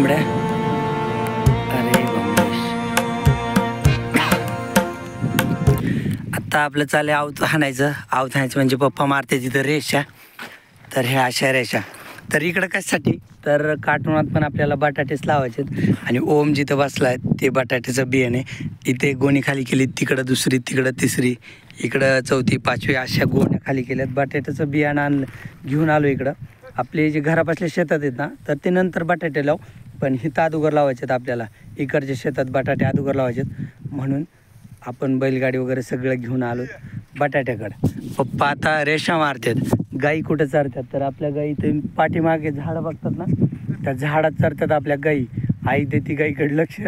कोंबड्या. अरे आता आपलं चालेल आवत हाणायचं. आवत हाणायचं म्हणजे पप्पा मारते तिथं रेषा. तर ह्या अशा रेषा. तर इकडं कशासाठी, तर काटवनात पण आपल्याला बटाटेच लावायचे. आणि ओम जिथं बसला आहे ते बटाट्याचं बियाणे. इथे गोणी खाली केली, तिकडं दुसरी, तिकडं तिसरी, इकडं चौथी, पाचवी अशा गोण्या खाली केल्यात. बटाट्याचं बियाणं घेऊन आलो इकडं. आपले जे घरापासल्या शेतात आहेत ना, तर ते नंतर बटाटे लावू, पण हिथं अगोदर लावायचे आहेत आपल्याला. इकडच्या शेतात बटाटे अगोदर लावायचे म्हणून आपण बैलगाडी वगैरे सगळं घेऊन आलो बटाट्याकडं. पप्पा आता रेषा मारतात. गाई कुठं चरतात, तर आपल्या गाई ते पाठीमागे झाडं बघतात ना, त्या झाडात चरतात आपल्या गाई. आई देते गाईकडे लक्ष.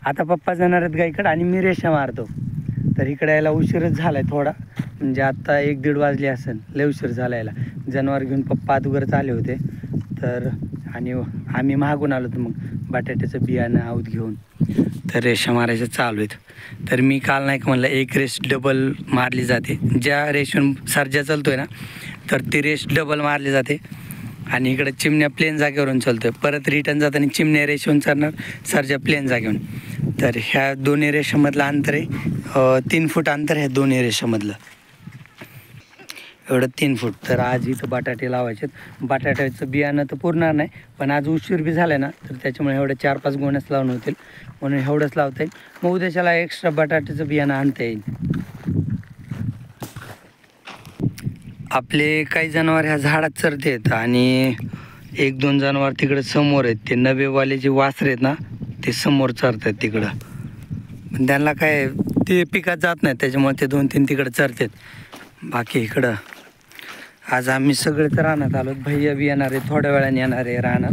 आता पप्पा जाणार आहेत गाईकडं आणि मी रेषा मारतो. तर इकडे यायला उशीरच झाला आहे थोडा, म्हणजे आत्ता 1-1:30 वाजले असेल. लय उशीर झाला यायला. जनावर घेऊन पप्पा अगोदरच आले होते. तर आणि आम्ही मागून आलो तर मग बटाट्याचं बियाणं आऊत घेऊन. तर रेषा मारायचं चालू आहेत. तर मी काल नाही का म्हणलं, एक रेस डबल मारली जाते. ज्या रेषून सर्जा चालतो आहे ना, तर ती रेस डबल मारली जाते. आणि इकडं चिमण्या प्लेन जागेवरून चालतो आहे. परत रिटर्न जाताना चिमण्या रेषेवरून चालणार, सर्जा प्लेन जागेवरून. तर ह्या दोन्ही रेषेमधलं अंतर आहे 3 फूट अंतर आहे दोन्ही रेषेमधलं, एवढं 3 फूट. तर आज इथं बटाटे लावायचे. बटाट्याचं बियाणं तर पुरणार नाही, पण आज उशीर बी झाला ना, तर त्याच्यामुळे एवढं 4-5 गोण्याच लावून होतील, म्हणून एवढंच लावता येईल. मग उद्याच्याला एक्स्ट्रा बटाट्याचं बियाणं आणता येईल. आपले काही जनावर ह्या झाडात चरतात आणि 1-2 जनावर तिकडे समोर आहेत. ते नवेवाले जे वासरे आहेत ना, ते समोर चरतात तिकडं. पण त्यांना काय ते पिकात जात नाही, त्याच्यामुळे ते 2-3 तिकडं चरतात. बाकी इकडं आज आम्ही सगळेच राहण्यात आलो. भैया बी येणार आहे, थोड्या वेळाने येणार आहे राहणार.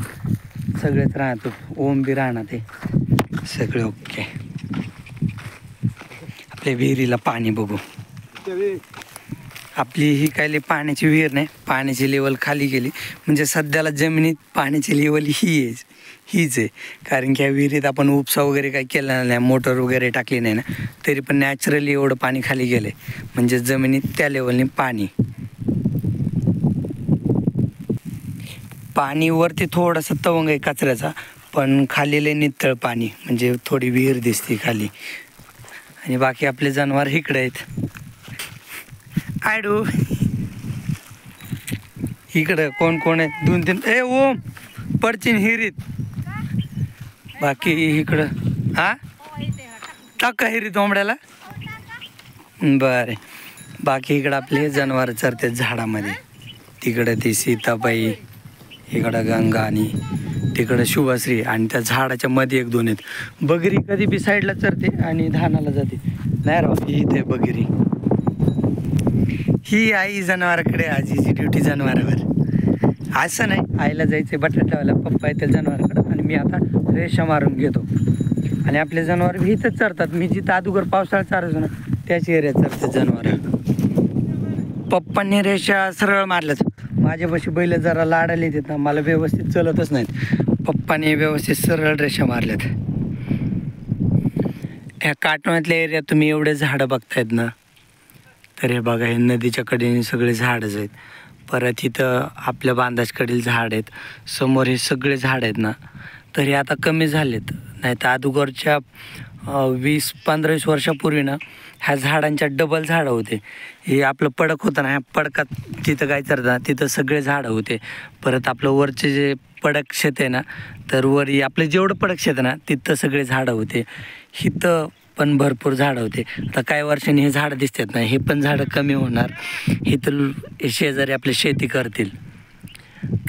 सगळेच राहतो. ओम बी राहणार आहे. सगळे ओके. आपल्या विहिरीला पाणी बघू. आपली ही काही पाण्याची विहीर नाही, पाण्याची लेवल खाली गेली. म्हणजे सध्याला जमिनीत पाण्याची लेवल हीच आहे. कारण की या विहिरीत आपण उपसा वगैरे काही केला नाही, मोटर वगैरे टाकली नाही ना, तरी पण नॅचरली एवढं पाणी खाली गेलं आहे. म्हणजे जमिनीत त्या लेवलने पाणी वरती थोडासा तवंग आहे कचऱ्याचा, पण खाली लय नितळ पाणी, म्हणजे थोडी विहीर दिसते खाली. आणि बाकी आपले जनावर इकडे आहेत. आयडू इकडं कोण आहे, 2-3 ओम पडचिन हिरीत. बाकी इकडं हा टाका हिरीत ओंबड्याला. बरं. बाकी इकडं आपले जनावर चरतात झाडामध्ये. तिकडं ती सीताबाई, इकडं गंगा आणि तिकडं शुभश्री, आणि त्या झाडाच्या मध्ये 1-2 आहेत. बगरी कधी बी साईडला चरते आणि धानाला जाते. नाही राव, ही इथे बगरी. ही आई जनावराकडे, आजीची ड्युटी जनावरावर. असं नाही, आईला जायचं बटाटे लावायला, पप्पा येते जनावराकडं आणि मी आता रेषा मारून घेतो. आणि आपले जनावर बी इथंच चरतात. मी जिथं अगोदर पावसाळा चारायचो ना, त्याच एरियात चरतात जनावर. पप्पांनी रेषा सरळ मारल्यात. माझ्यापाशी बैल जरा लाडाले येतात ना, मला व्यवस्थित चलतच नाहीत. पप्पाने व्यवस्थित सरळ रेषा मारल्यात. ह्या काटवण्यातल्या एरियात तुम्ही एवढे झाडं बघतायत ना, तर हे बघा, हे नदीच्या कडेने सगळे झाडच आहेत. परत इथं आपल्या बांधाच्याकडील झाड आहेत. समोर हे सगळे झाड आहेत ना, तर हे आता कमी झालेत. नाही तर अगोदरच्या 20-15 वर्षापूर्वी ना, ह्या झाडांच्या डबल झाडं होते. हे आपलं पडक होतं ना, ह्या पडकात तिथं काय चरतात तिथं सगळे झाडं होते. परत आपलं वरचे जे पडक शेत आहे ना, तर वर आपलं जेवढं पडक शेत आहे ना, तिथं सगळे झाडं होते. इथं पण भरपूर झाडं होते. आता काही वर्षांनी हे झाडं दिसतात ना, हे पण झाडं कमी होणार. इथं शेजारी आपले शेती करतील,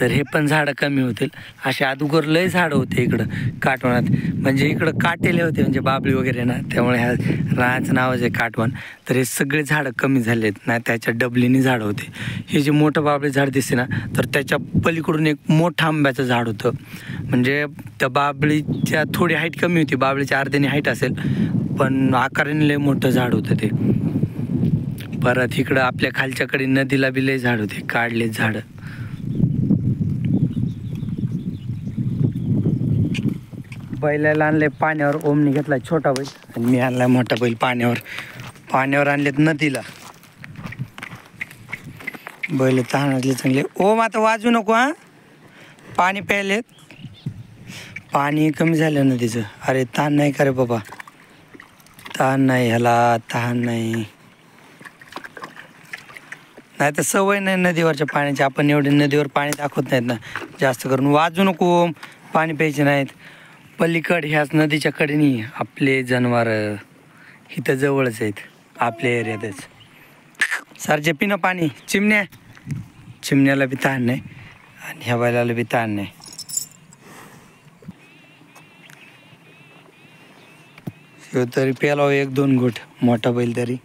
तर हे पण झाडं कमी होतील. असे अगोदर लय झाडं होते इकडं काटवणात. म्हणजे इकडं काटेले होते, म्हणजे बाबळी वगैरे ना, त्यामुळे ह्या रानाचं नावच आहे काटवण. तर हे सगळे झाडं कमी झालेत ना, त्याच्या डबलीने झाडं होते. हे जे मोठं बाबळी झाड दिसते ना, तर त्याच्या पलीकडून एक मोठं आंब्याचं झाड होतं. म्हणजे त्या बाबळीच्या थोडी हाईट कमी होती, बाबळीच्या अर्ध्याने हाईट असेल, पण आकाराने लय मोठं झाड होतं ते. परत इकडं आपल्या खालच्याकडे नदीला बी लय झाड होते, काढले झाडं. बैलाला आणले पाण्यावर. ओमनी घेतला छोटा बैल आणि मी आणला मोठा बैल पाण्यावर आणलेत नदीला. बैल तहानले चांगले. ओम आता वाजू नको हा, पाणी प्यायलेत. पाणी कमी झालं नदीचं. अरे ताण नाही का रे बाबा, ताण नाही ह्याला, ताण नाही. नाही तर सवय नाही नदीवरच्या पाण्याची. आपण एवढे नदीवर पाणी दाखवत नाहीत ना जास्त करून. वाजू नको, पाणी प्यायचे नाहीत. पलीकड ह्याच नदीच्या कडेनी आपले जनावर इथं जवळच आहेत आपल्या एरियातच. सारखे पिणं पाणी. चिमण्याला बी ताण नाही आणि ह्या बैलाला बी ताण नाही. ह्यो तरी प्याला 1-2 घोट, मोठा बैल तरी.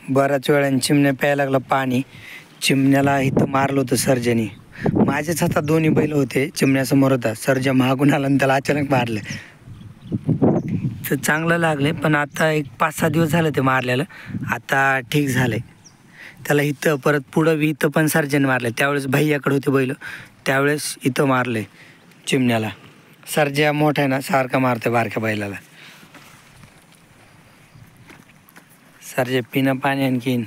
बऱ्याच वेळाने चिमण्या प्यायला लागला पाणी. चिमण्याला इथं मारलं होतं सर्जानी. माझ्याच हातात दोन्ही बैल होते, चिमण्यासमोर होता. सर्जा मागून आला आणि त्याला अचानक मारलं. तर चांगलं लागले, पण आता एक 5-6 दिवस झालं ते मारलेलं. आता ठीक झालंय. त्याला इथं परत पुढं बी इथं पण सर्जन मारलं. त्यावेळेस भैयाकडे होते बैल, त्यावेळेस इथं मारले चिमण्याला. सर्जा मोठा आहे ना, सारखा मारते बारक्या बैलाला. सर्जा पिणं पाणी आणखीन.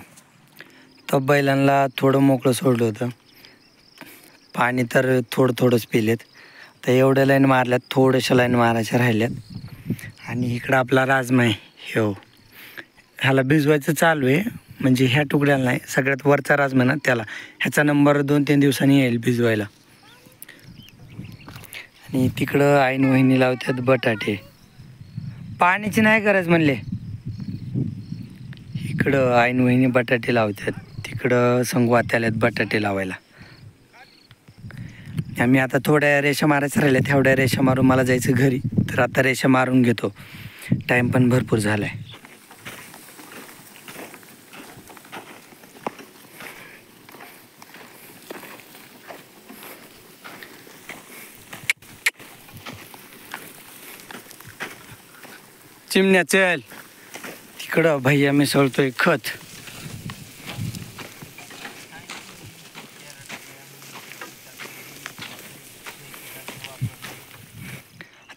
तो बैलांना थोडं मोकळं सोडलं होतं. पाणी तर थोडंच पिलेत. तर एवढ्या लाईन मारल्यात, थोड्याशा लाईन मारायच्या राहिल्यात. आणि इकडं आपला राजमा आहे ह्यो. ह्याला भिजवायचं चालू आहे, म्हणजे ह्या तुकड्याला नाही, सगळ्यात वरचा राजमा ना त्याला. ह्याचा नंबर 2-3 दिवसांनी येईल भिजवायला. आणि तिकडं आईन वहिनी लावतात बटाटे. पाण्याची नाही गरज म्हणले. इकडं आईन वहिनी बटाटे लावतात, तिकडं संगवात्याला बटाटे लावायला. आम्ही आता थोड्या रेषा मारायच्या राहिल्या, तेवढ्या रेषा मारून मला जायचं घरी. तर आता रेषा मारून घेतो, टाईम पण भरपूर झाला आहे. चिमण्या चल, तिकडं भैया मिसळतोय खत.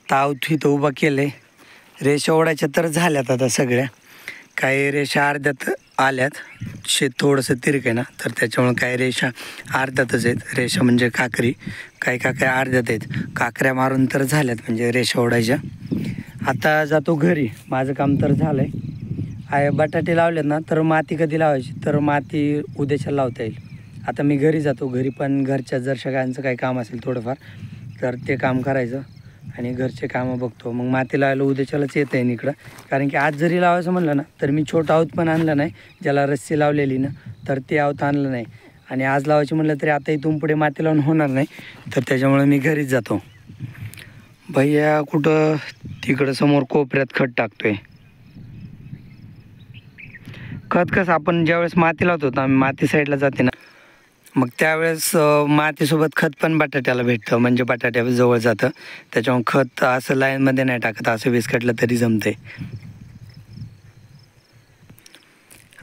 तावत इथं उभा केलंय. रेषा ओढायच्या तर झाल्यात आता सगळ्या. काही रेषा अर्ध्यात आल्यात. शेत थोडंसं तिरक आहे ना, तर त्याच्यामुळं काही रेषा अर्ध्यातच आहेत. रेषा म्हणजे काकरी, काही अर्ध्यात आहेत. काकऱ्या मारून तर झाल्यात म्हणजे रेषा ओढायच्या. आता जातो घरी, माझं काम तर झालं आहे. बटाटे लावलेत ना, तर माती कधी लावायची, तर माती उद्याच्या लावता येईल. आता मी घरी जातो. घरी पण घरच्या जर सगळ्यांचं काही काम असेल थोडंफार, तर ते काम करायचं आणि घरचे कामं बघतो. मग माती लावायला उद्याच्यालाच येतं आहे इकडं. कारण की आज जरी लावायचं म्हणलं ना, तर मी छोटं आवत पण आणलं नाही, ज्याला रस्सी लावलेली ना, तर ते आवत आणलं नाही. आणि आज लावायचं म्हणलं तरी आता इथून पुढे माती लावून होणार नाही, तर त्याच्यामुळे मी घरीच जातो. भैया कुठं तिकडं समोर कोपऱ्यात खत टाकतोय. खत कसं आपण ज्यावेळेस माती लावतो ना, माती साईडला जाते ना, मग त्यावेळेस मातीसोबत खत पण बटाट्याला भेटतं, म्हणजे बटाट्या जवळ जातं. त्याच्यामुळे खत असं लाईनमध्ये नाही टाकत, असं विस्कटलं तरी जमते.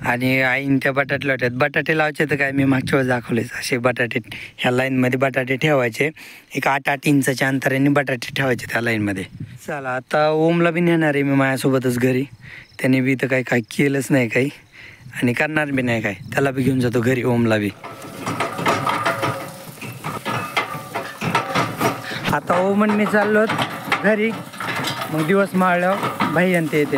आणि आईन त्या बटाटे लावतात. बटाटे लावायचे तर काय मी मागच्या वेळेस दाखवलेच. असे बटाटे ह्या लाईनमध्ये बटाटे ठेवायचे, एक 8-8 इंचाच्या अंतराने बटाटे ठेवायचे त्या लाईनमध्ये. चला आता ओमला बी नेणार आहे मी माझ्यासोबतच घरी. त्याने बी तर काही केलंच नाही काही, आणि करणार बी नाही काय. त्याला बी घेऊन जातो घरी, ओमला बी. आता ओमन मी चाललो घरी, मग दिवस माळल्यावर भाई आणि ते येते.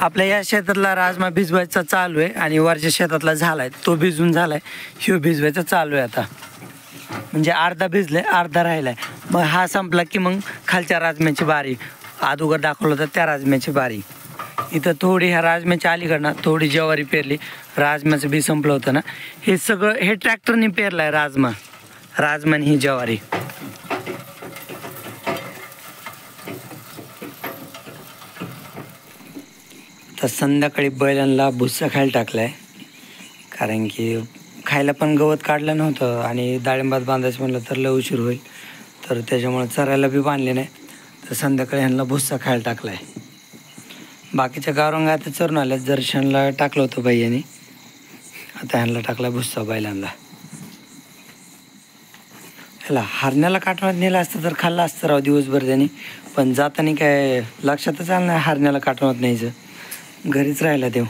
आपल्या या शेतातला राजमा भिजवायचा चालू आहे, आणि वरच्या शेतातला झालाय तो भिजून झालाय. ह्यो भिजवायचा चालू आहे आता, म्हणजे अर्धा भिजलाय, अर्धा राहिलाय. मग हा संपला की मग खालच्या राजम्याची बारी. अगोदर दाखवलं तर त्या राजम्याची बारी. इथं थोडी ह्या राजम्याच्या अलीकडनं थोडी ज्वारी पेरली. राजम्याचं बी संपलं होतं ना, हे सगळं हे ट्रॅक्टरने पेरलाय राजमा आणि ही ज्वारी. तर संध्याकाळी बैलांना भुस्सा खायला टाकलाय, कारण की खायला पण गवत काढलं नव्हतं, आणि डाळिंबात बांधायचं म्हणलं तर लय उशीर होईल, तर त्याच्यामुळे चरायला बी बांधले नाही. तर संध्याकाळी ह्यांना भुस्सा खायला टाकलाय. बाकीच्या गावरंगा आता चरून आल्यात. दर्शनला टाकलं होतं भैयानी, आता ह्यांना टाकला भुस्सा बैलांना. ह्याला हरण्याला काटवण्यात नेलं असतं तर खाल्लं असतं राव दिवसभर त्याने, पण जाताना काय लक्षातच आलं नाही हरण्याला काटवण्यात न्यायचं, घरीच राहिला देव.